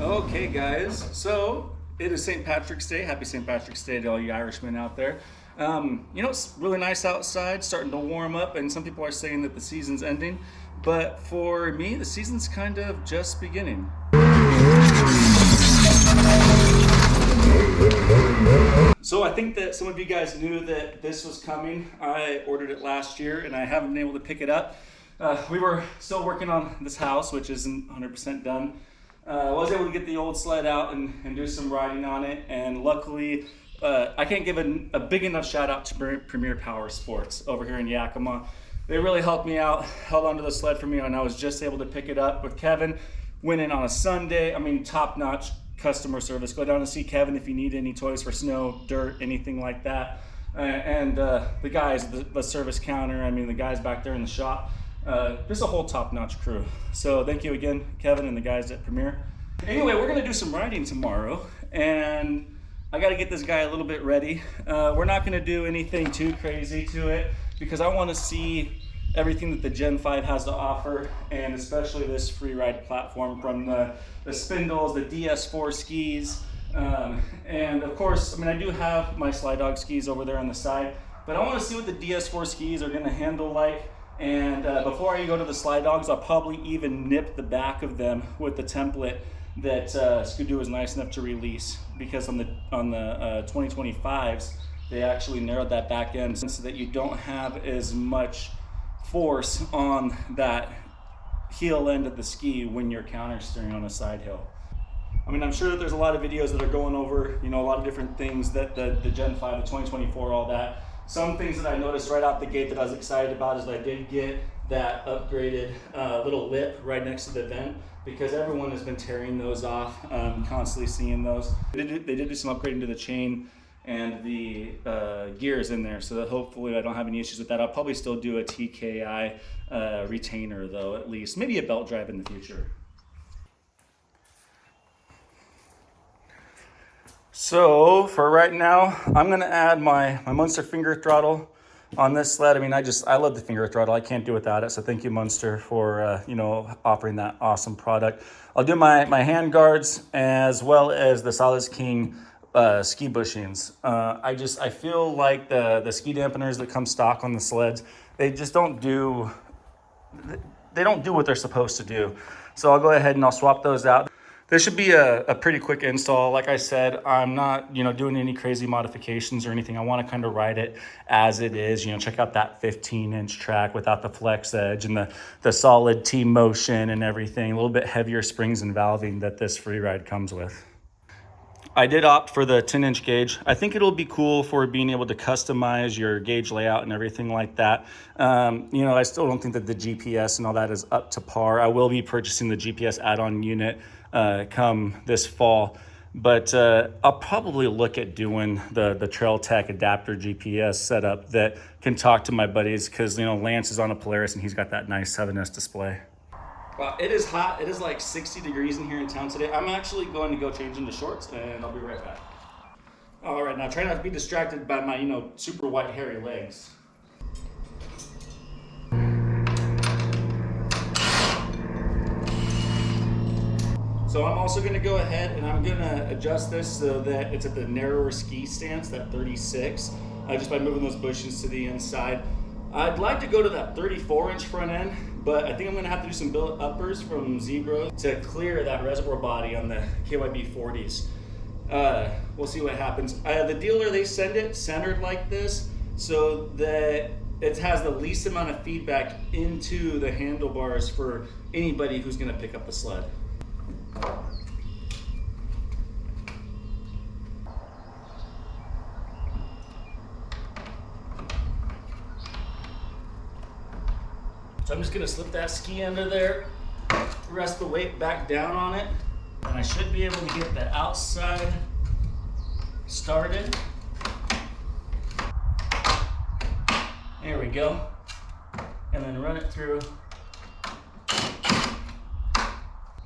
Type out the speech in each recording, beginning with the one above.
Okay guys, so it is St. Patrick's Day. Happy St. Patrick's Day to all you Irishmen out there. You know, it's really nice outside, starting to warm up, and some people are saying that the season's ending, but for me, the season's kind of just beginning. So I think that some of you guys knew that this was coming. I ordered it last year and I haven't been able to pick it up. We were still working on this house, which isn't 100% done. I was able to get the old sled out and do some riding on it, and luckily I can't give a big enough shout out to Premier Power Sports over here in Yakima. They really helped me out, held onto the sled for me, and I was just able to pick it up with Kevin. Went in on a Sunday. I mean, top-notch customer service. Go down and see Kevin if you need any toys for snow, dirt, anything like that. And the guys, the service counter, I mean the guys back there in the shop, just a whole top-notch crew. So thank you again, Kevin and the guys at Premier. Anyway, we're gonna do some riding tomorrow, and I gotta get this guy a little bit ready. We're not gonna do anything too crazy to it because I wanna see everything that the Gen 5 has to offer, and especially this Freeride platform, from the spindles, the DS4 skis, and of course, I mean, I do have my Slide Dog skis over there on the side, but I wanna see what the DS4 skis are gonna handle like. And before I go to the Slide Dogs, I'll probably even nip the back of them with the template that Skidoo was nice enough to release, because on the 2025s, they actually narrowed that back end so that you don't have as much force on that heel end of the ski when you're counter steering on a side hill. I mean, I'm sure that there's a lot of videos that are going over, you know, a lot of different things that the Gen 5, the 2024, all that. Some things that I noticed right out the gate that I was excited about is that I did get that upgraded little lip right next to the vent, because everyone has been tearing those off, constantly seeing those. They did do some upgrading to the chain and the gears in there, so that hopefully I don't have any issues with that. I'll probably still do a TKI retainer though, at least. Maybe a belt drive in the future. So for right now, I'm gonna add my Munster finger throttle on this sled. I mean, I love the finger throttle. I can't do without it. So thank you, Munster, for you know, offering that awesome product. I'll do my hand guards as well as the Sallazz King ski bushings. I feel like the ski dampeners that come stock on the sleds, they just don't do what they're supposed to do. So I'll go ahead and I'll swap those out. This should be a pretty quick install. Like I said, I'm not, you know, doing any crazy modifications or anything. I want to kind of ride it as it is. You know, check out that 15-inch track without the flex edge and the solid T-motion and everything. A little bit heavier springs and valving that this Freeride comes with. I did opt for the 10-inch gauge. I think it'll be cool for being able to customize your gauge layout and everything like that. You know, I still don't think that the GPS and all that is up to par. I will be purchasing the GPS add-on unit come this fall, but I'll probably look at doing the Trail Tech adapter GPS setup that can talk to my buddies, because, you know, Lance is on a Polaris and he's got that nice 7S display. Wow, it is hot. It is like 60 degrees in here in town today. I'm actually going to go change into shorts and I'll be right back. All right, now try not to be distracted by my, you know, super white hairy legs. So I'm also gonna go ahead and I'm gonna adjust this so that it's at the narrower ski stance, that 36, just by moving those bushings to the inside. I'd like to go to that 34-inch front end, but I think I'm gonna have to do some billet uppers from Z-Bros to clear that reservoir body on the KYB 40s. We'll see what happens. The dealer, they send it centered like this so that it has the least amount of feedback into the handlebars for anybody who's gonna pick up the sled. So I'm just gonna slip that ski under there, rest the weight back down on it, and I should be able to get the outside started. There we go. And then run it through.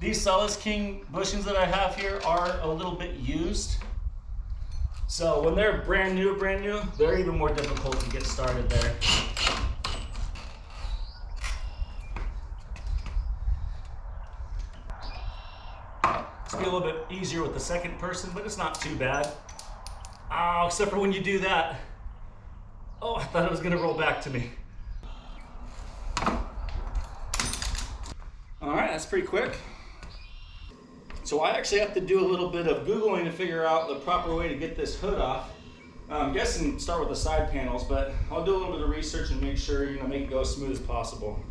These Sallazz King bushings that I have here are a little bit used. So when they're brand new, they're even more difficult to get started there. It's be a little bit easier with the second person, but it's not too bad. Oh, except for when you do that. Oh, I thought it was gonna roll back to me. All right, that's pretty quick. So I actually have to do a little bit of Googling to figure out the proper way to get this hood off. I'm guessing start with the side panels, but I'll do a little bit of research and make sure, make it go as smooth as possible.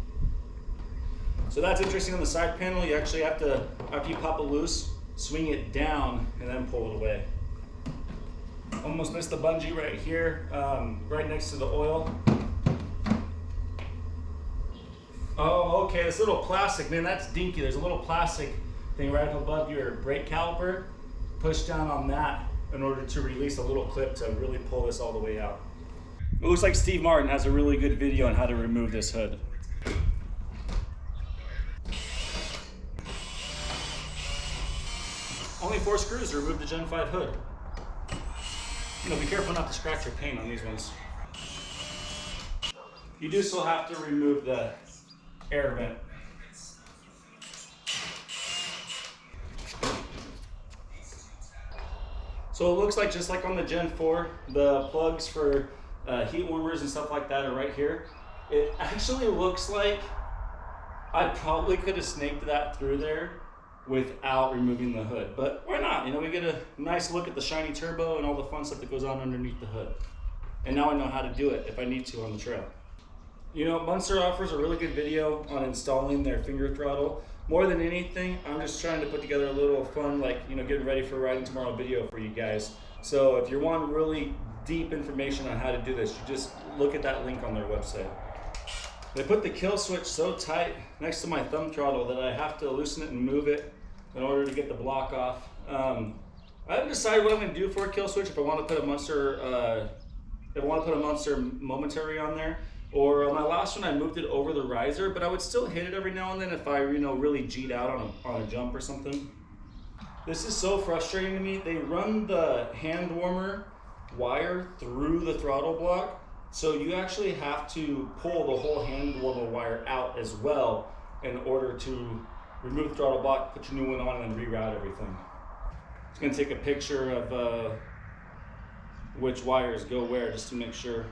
So that's interesting on the side panel. You actually have to, after you pop it loose, swing it down and then pull it away. Almost missed the bungee right here, right next to the oil. Oh, okay, this little plastic, man, that's dinky. There's a little plastic thing right above your brake caliper. Push down on that in order to release a little clip to really pull this all the way out. It looks like Steve Martin has a really good video on how to remove this hood. Only 4 screws to remove the Gen 5 hood. Be careful not to scratch your paint on these ones. You do still have to remove the air vent. So it looks like just like on the Gen 4, the plugs for heat warmers and stuff like that are right here. It actually looks like I probably could have snaked that through there without removing the hood, but why not? We get a nice look at the shiny turbo and all the fun stuff that goes on underneath the hood. And now I know how to do it if I need to on the trail. Munster offers a really good video on installing their finger throttle. More than anything, I'm just trying to put together a little fun, getting ready for riding tomorrow video for you guys. So if you want really deep information on how to do this, you just look at that link on their website. They put the kill switch so tight next to my thumb throttle that I have to loosen it and move it in order to get the block off. I haven't decided what I'm going to do for a kill switch. If I want to put a Munster, momentary on there, or on my last one I moved it over the riser, but I would still hit it every now and then if I really G'd out on a jump or something. This is so frustrating to me. They run the hand warmer wire through the throttle block. So you actually have to pull the whole hand warmer wire out as well in order to remove the throttle block, put your new one on, and then reroute everything. Just gonna take a picture of which wires go where just to make sure.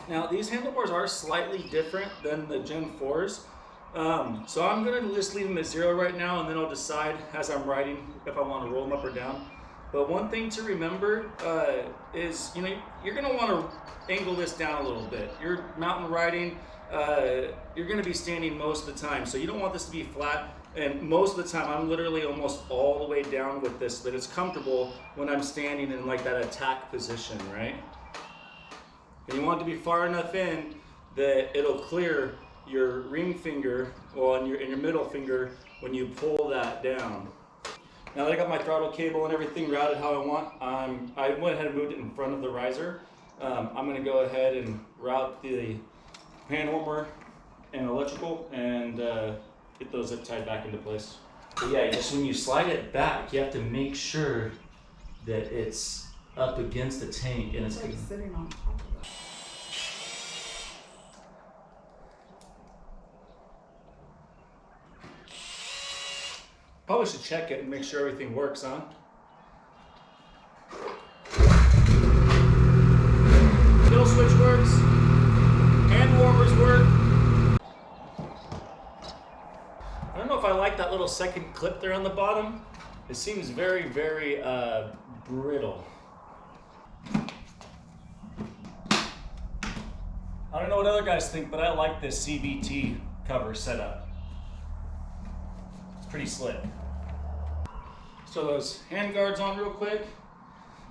Now these handlebars are slightly different than the Gen 4s. So I'm gonna just leave them at 0 right now, and then I'll decide as I'm riding if I want to roll them up or down. But one thing to remember is, you're gonna want to angle this down a little bit. You're mountain riding, you're gonna be standing most of the time, so you don't want this to be flat. And most of the time, I'm literally almost all the way down with this, but it's comfortable when I'm standing in that attack position, right? And you want it to be far enough in that it'll clear your ring finger, and your middle finger when you pull that down. Now that I got my throttle cable and everything routed how I want, I went ahead and moved it in front of the riser. I'm going to go ahead and route the hand warmer and electrical and get those zip tied back into place. But yeah, just when you slide it back, you have to make sure that it's up against the tank and it's like sitting on top of it. Probably should check it and make sure everything works, huh? Kill switch works. Hand warmers work. I don't know if I like that little second clip there on the bottom. It seems very, very brittle. I don't know what other guys think, but I like this CVT cover setup. It's pretty slick. So those hand guards on real quick.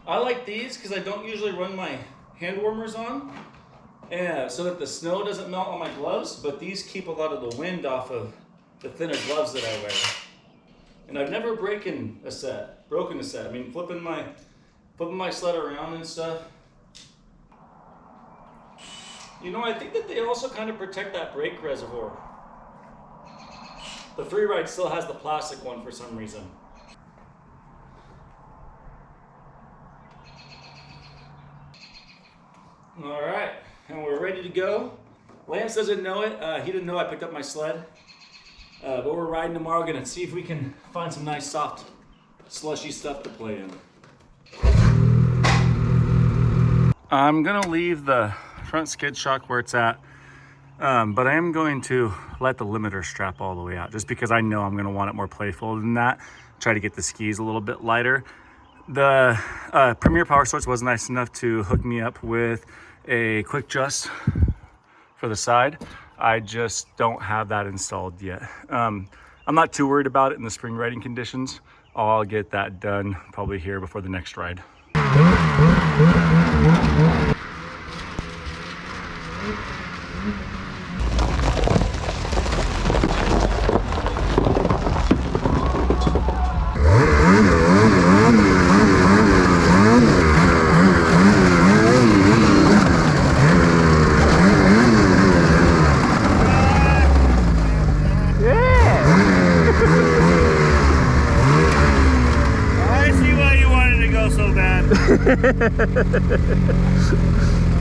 I like these because I don't usually run my hand warmers on, so that the snow doesn't melt on my gloves, but these keep a lot of the wind off of the thinner gloves that I wear. And I've never broken a set. I mean, flipping my sled around and stuff. I think that they also kind of protect that brake reservoir. The Freeride still has the plastic one for some reason. All right, and we're ready to go. Lance doesn't know it. He didn't know I picked up my sled. But we're riding tomorrow, gonna see if we can find some nice soft slushy stuff to play in. I'm gonna leave the front skid shock where it's at, but I am going to let the limiter strap all the way out just because I know I'm gonna want it more playful than that. Try to get the skis a little bit lighter. The Premier Power Source was nice enough to hook me up with a quick adjust for the side. I just don't have that installed yet. I'm not too worried about it in the spring riding conditions. I'll get that done probably here before the next ride.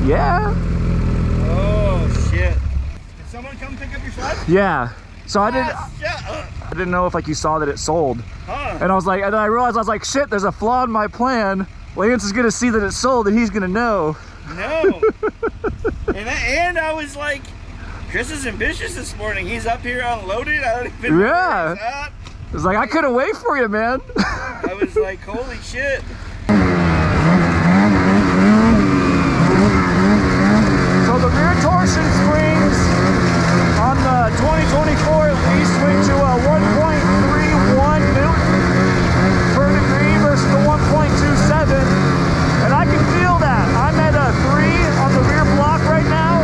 Yeah. Oh shit. Did someone come pick up your sled? Yeah. So I I didn't know if like you saw that it sold. Huh. And I was like, and then I realized I was like, shit, there's a flaw in my plan. Lance is gonna see that it's sold and he's gonna know. No. and I was like, Kris is ambitious this morning. He's up here unloaded. I don't even know where he's at. It was like, I couldn't wait for you, man. I was like, holy shit. So the rear torsion springs on the 2024 at least went to a 1.31 Newton per degree versus the 1.27. And I can feel that. I'm at a 3 on the rear block right now,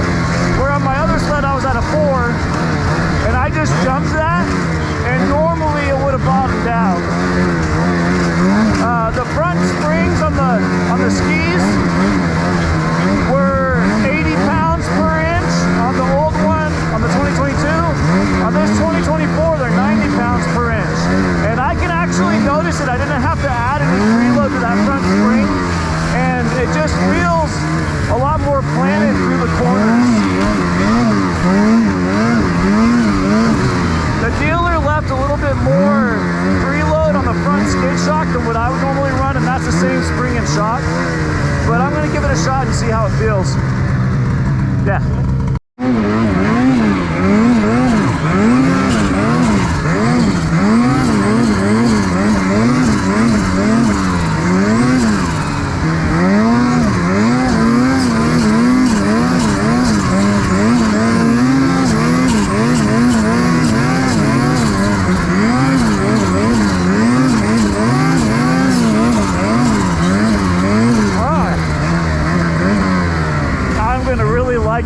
where on my other sled I was at a 4. And I just jumped that, and normally it would have bottomed out. The front springs on the skis were 80 pounds per inch on the old one, on the 2022. On this 2024, they're 90 pounds per inch. And I can actually notice it. I didn't have to add any preload to that front spring. And it just feels a lot more planted through the corners. The dealer left a little bit more preload on the front skid shock than what I would normally run, and that's the same spring and shock. But I'm gonna give it a shot and see how it feels. Yeah.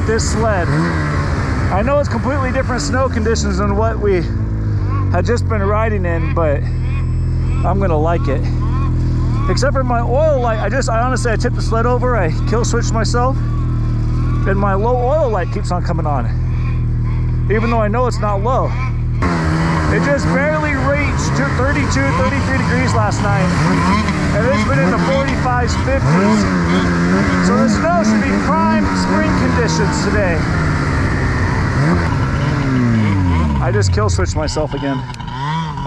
This sled. I know it's completely different snow conditions than what we had just been riding in, but I'm gonna like it. Except for my oil light, I honestly tipped the sled over, I kill switched myself, and my low oil light keeps on coming on, even though I know it's not low. It just barely reached 32, 33 degrees last night, and it's been in the 45s, 50s. So the snow should be prime spring conditions today. I just kill switched myself again.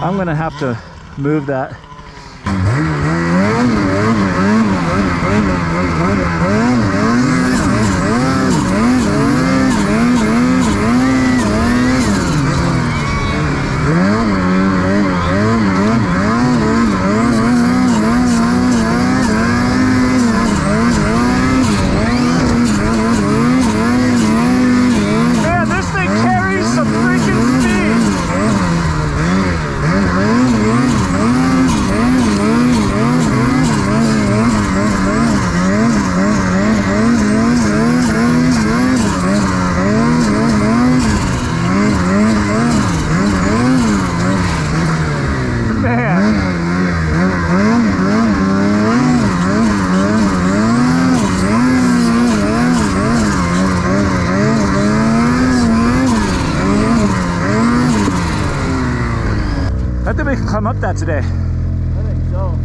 I'm gonna have to move that. I think we can climb up that today. I think so.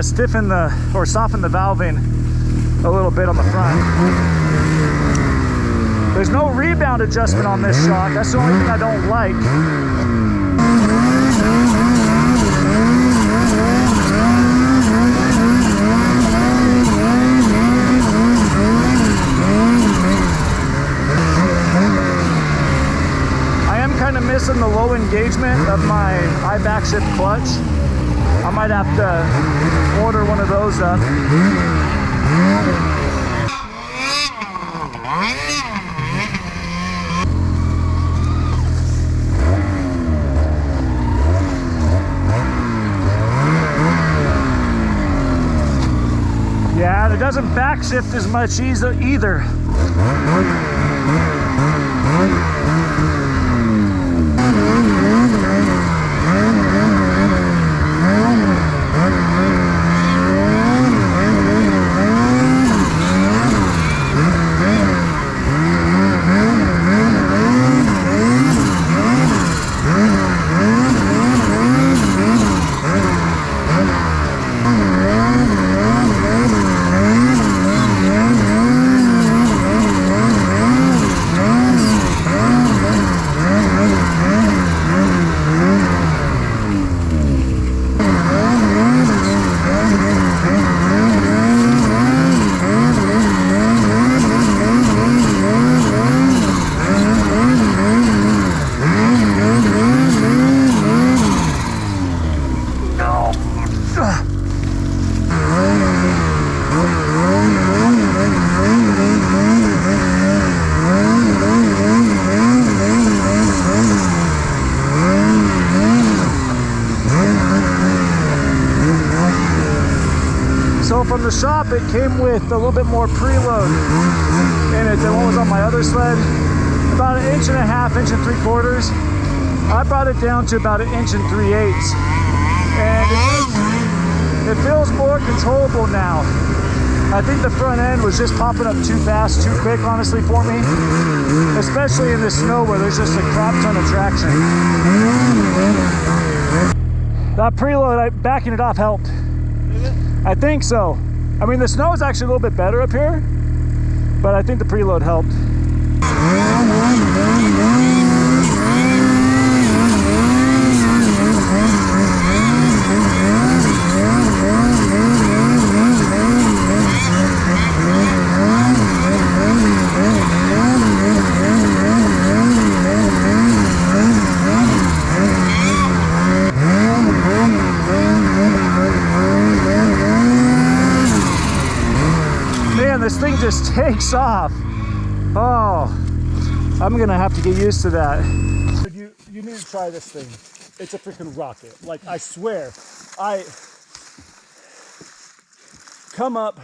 of stiffen or soften the valving a little bit on the front. There's no rebound adjustment on this shock. That's the only thing I don't like. I am kind of missing the low engagement of my high back shift clutch. I might have to order one of those up. Yeah, and it doesn't backshift as much either. From the shop, it came with a little bit more preload in it than what was on my other sled. About 1.5 inches, 1 3/4 inches. I brought it down to about 1 3/8 inches. And it feels more controllable now. I think the front end was just popping up too fast, too quick, honestly, for me. Especially in the snow where there's just a crap ton of traction. That preload, backing it off helped. I think so. I mean, the snow is actually a little bit better up here, but I think the preload helped. This thing just takes off. Oh, I'm gonna have to get used to that. You need to try this thing. It's a freaking rocket. Like, I swear, I come up.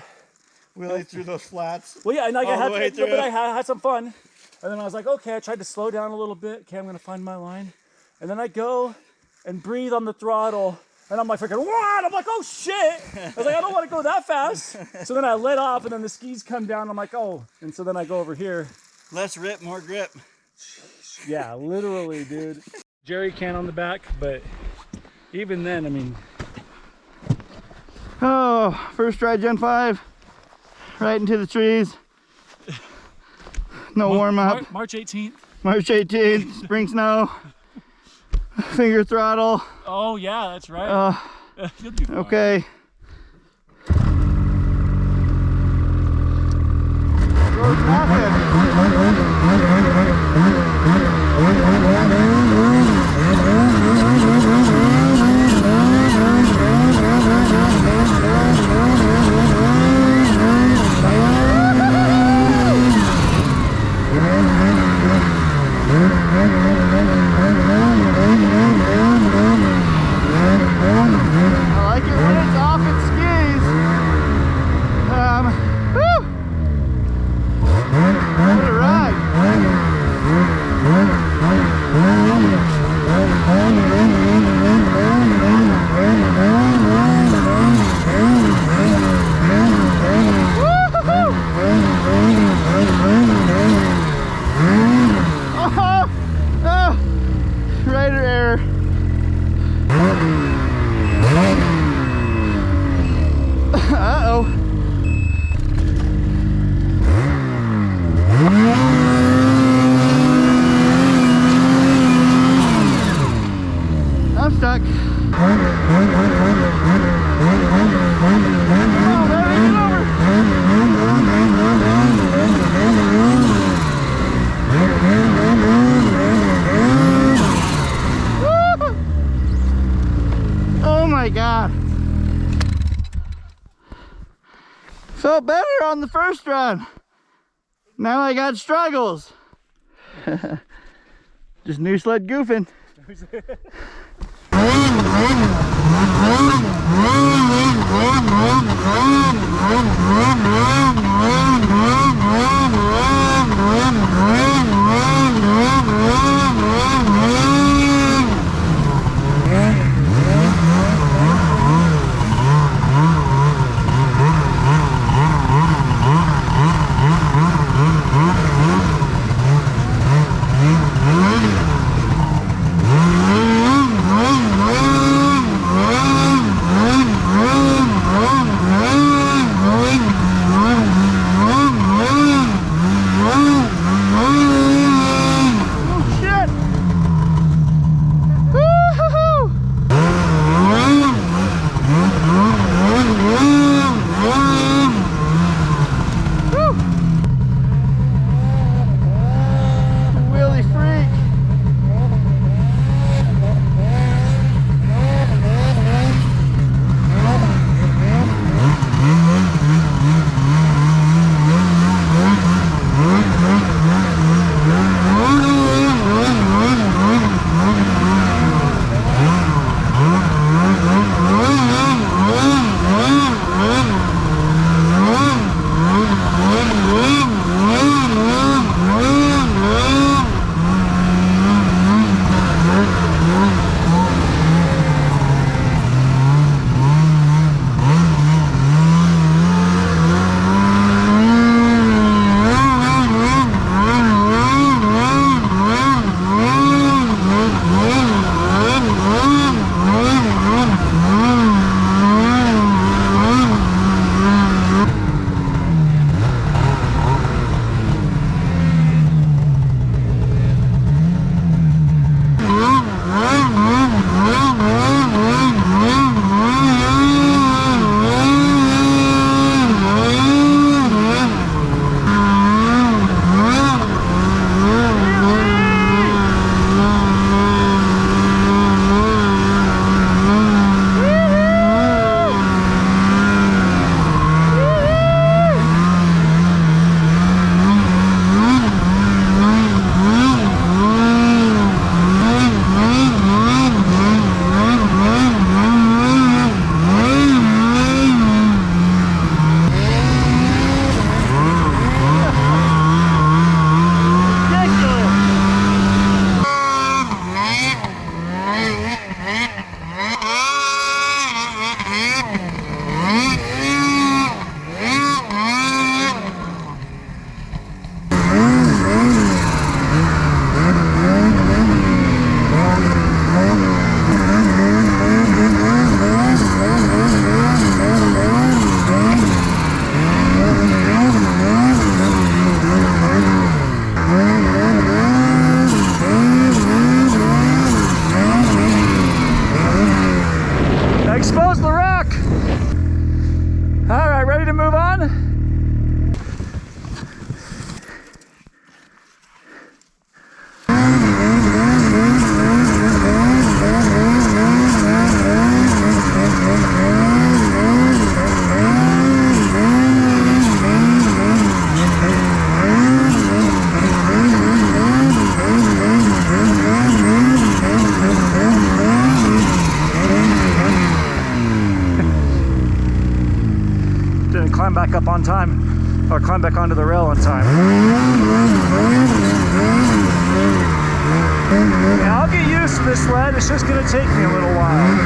Wheelie through those flats. Well, yeah, and like I had some fun. And then I was like, okay, I tried to slow down a little bit. Okay, I'm gonna find my line. And then I go and breathe on the throttle. And I'm like freaking, what? I'm like, oh shit. I was like, I don't want to go that fast. So then I let off and then the skis come down. I'm like, oh. And so then I go over here. Less rip, more grip. Yeah, literally, dude. Jerry can on the back, but even then, I mean. Oh, first try Gen 5. Right into the trees. No warm up. March 18th. March 18th, spring snow. Finger throttle. Oh yeah, that's right. You'll do fine. Okay. Road I like it when it's off its skis. Woo! What a ride. Rider error. felt better on the first run. Now I got struggles. Just new sled goofing. Wheelie Freak. Expose the rock. All right, ready to move on? Climb back up on time, or climb back onto the rail on time. Yeah, I'll get used to this sled. It's just going to take me a little while.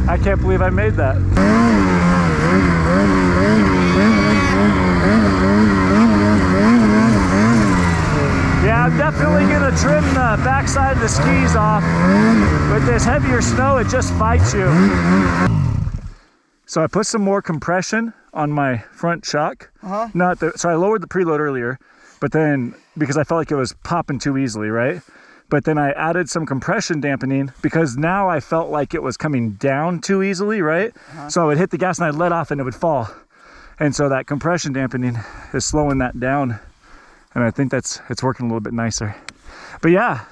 I can't believe I made that. Yeah, I'm definitely gonna trim the backside of the skis off. With this heavier snow, it just fights you. So I put some more compression on my front shock. So I lowered the preload earlier. but then because I felt like it was popping too easily, right? But then I added some compression dampening because now I felt like it was coming down too easily, right? So I would hit the gas and I'd let off and it would fall. And so that compression dampening is slowing that down. And I think it's working a little bit nicer. But yeah,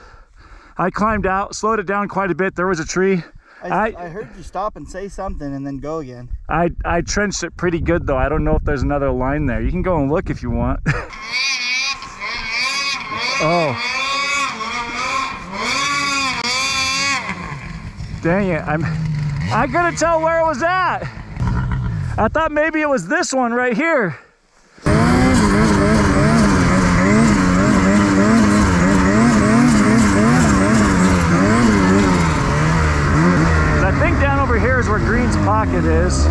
I climbed out, slowed it down quite a bit. There was a tree. I heard you stop and say something and then go again. I trenched it pretty good though. I don't know if there's another line there. You can go and look if you want. Oh. Dang it, I couldn't tell where it was at. I thought maybe it was this one right here. I think down over here is where Green's pocket is.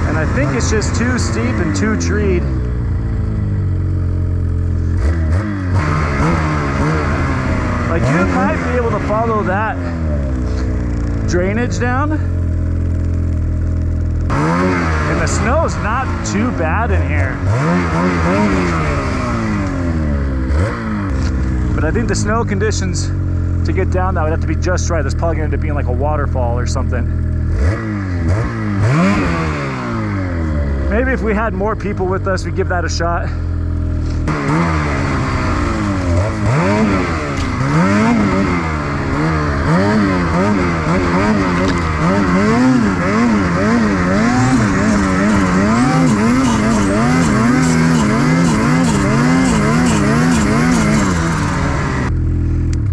And I think it's just too steep and too treed. Like you might be able to follow that drainage down. And the snow's not too bad in here. But I think the snow conditions to get down that would have to be just right. There's probably going to end up being like a waterfall or something. Maybe if we had more people with us, we'd give that a shot.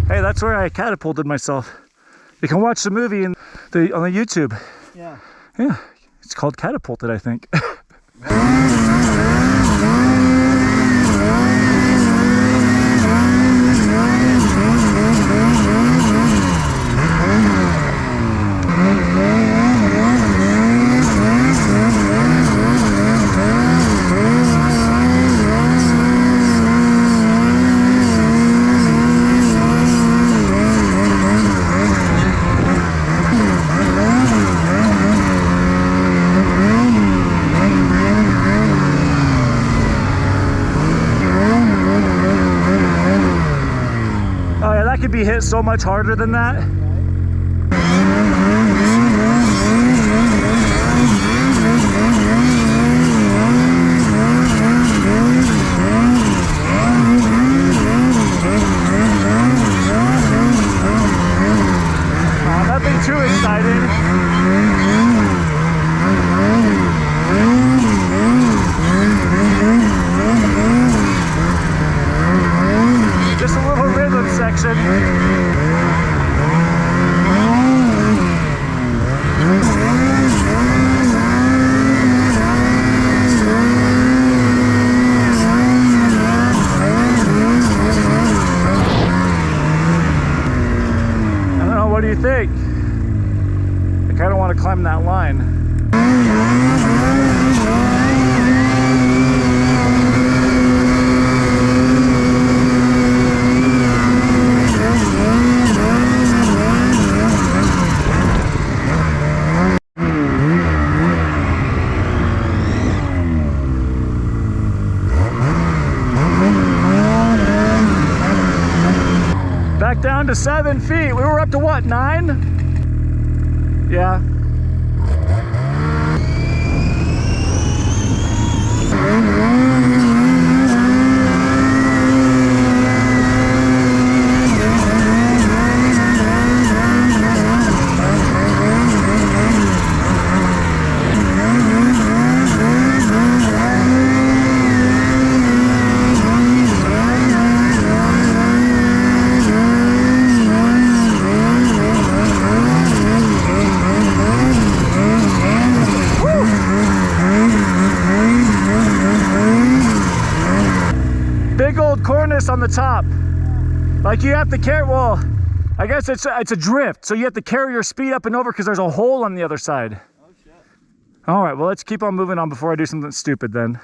Hey, that's where I catapulted myself. You can watch the movie on the YouTube. Yeah. Yeah, it's called Catapulted, I think. Could be hit so much harder than that. Nothing too exciting. Just a little rhythm section. I don't know, what do you think? I kind of want to climb that line. Back down to 7 feet. We were up to what, 9? Yeah. On the top, like you have to carry, well, I guess it's a drift, so you have to carry your speed up and over because there's a hole on the other side. Oh shit. All right, well, let's keep on moving on before I do something stupid then.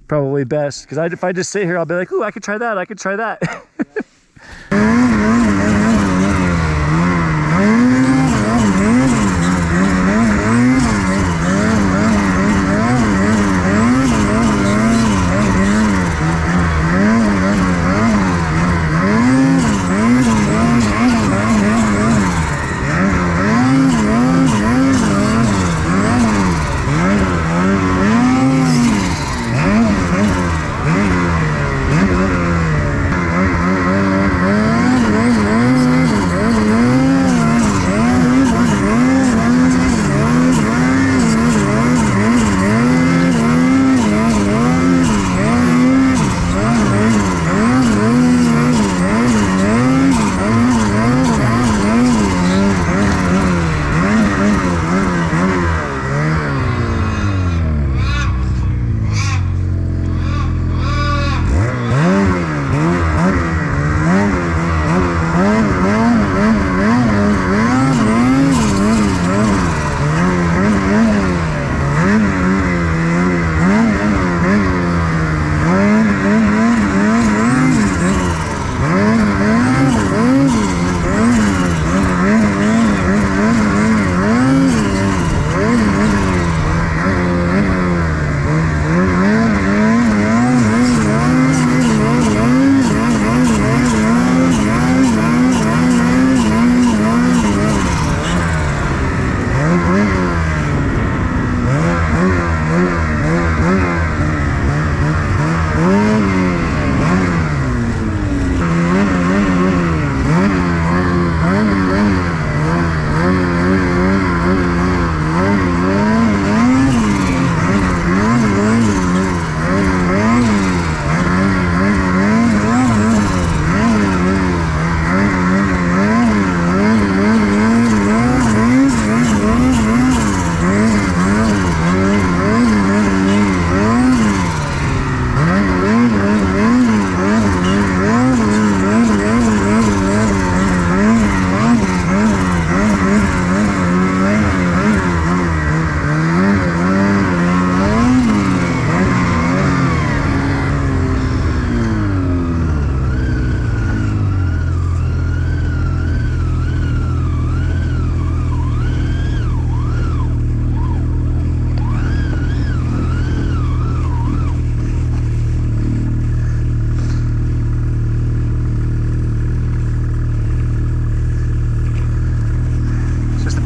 Probably best, because if I just sit here, I'll be like, ooh, I could try that, I could try that.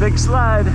big sled.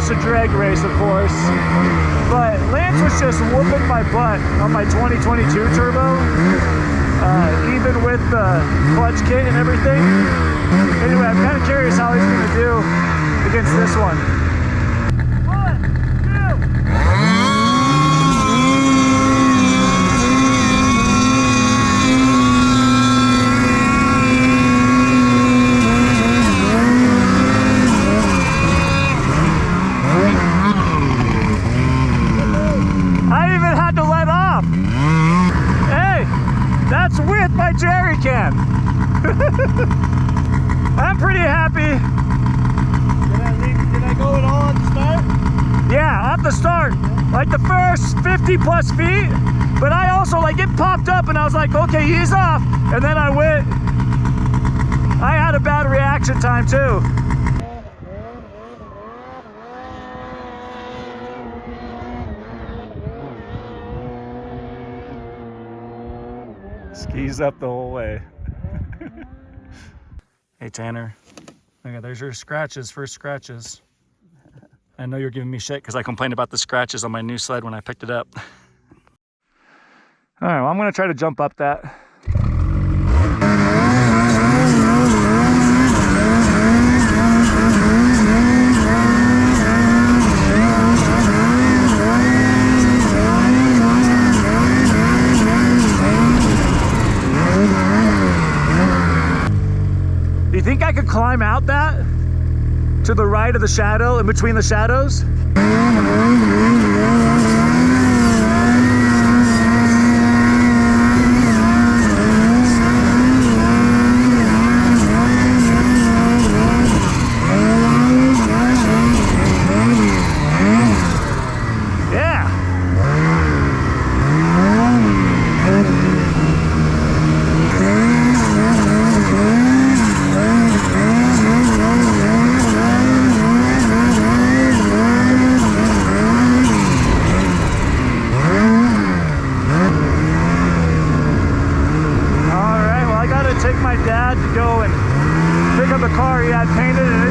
To drag race, of course, but Lance was just whooping my butt on my 2022 turbo, even with the clutch kit and everything. Anyway, I'm kind of curious how he's going to do against this one. 1, 2. That's with my jerry can. I'm pretty happy. Did I go at all at the start? Yeah, at the start. Like the first 50 plus feet. But I also, like, it popped up and I was like, okay, he's off. And then I went. I had a bad reaction time too. Skis up the whole way. Hey Tanner, okay, there's your scratches, first scratches. I know you're giving me shit because I complained about the scratches on my new sled when I picked it up. All right, well, I'm gonna try to jump up that. Do you think I could climb out that to the right of the shadow, in between the shadows? Take my dad to go and pick up a car he had painted, and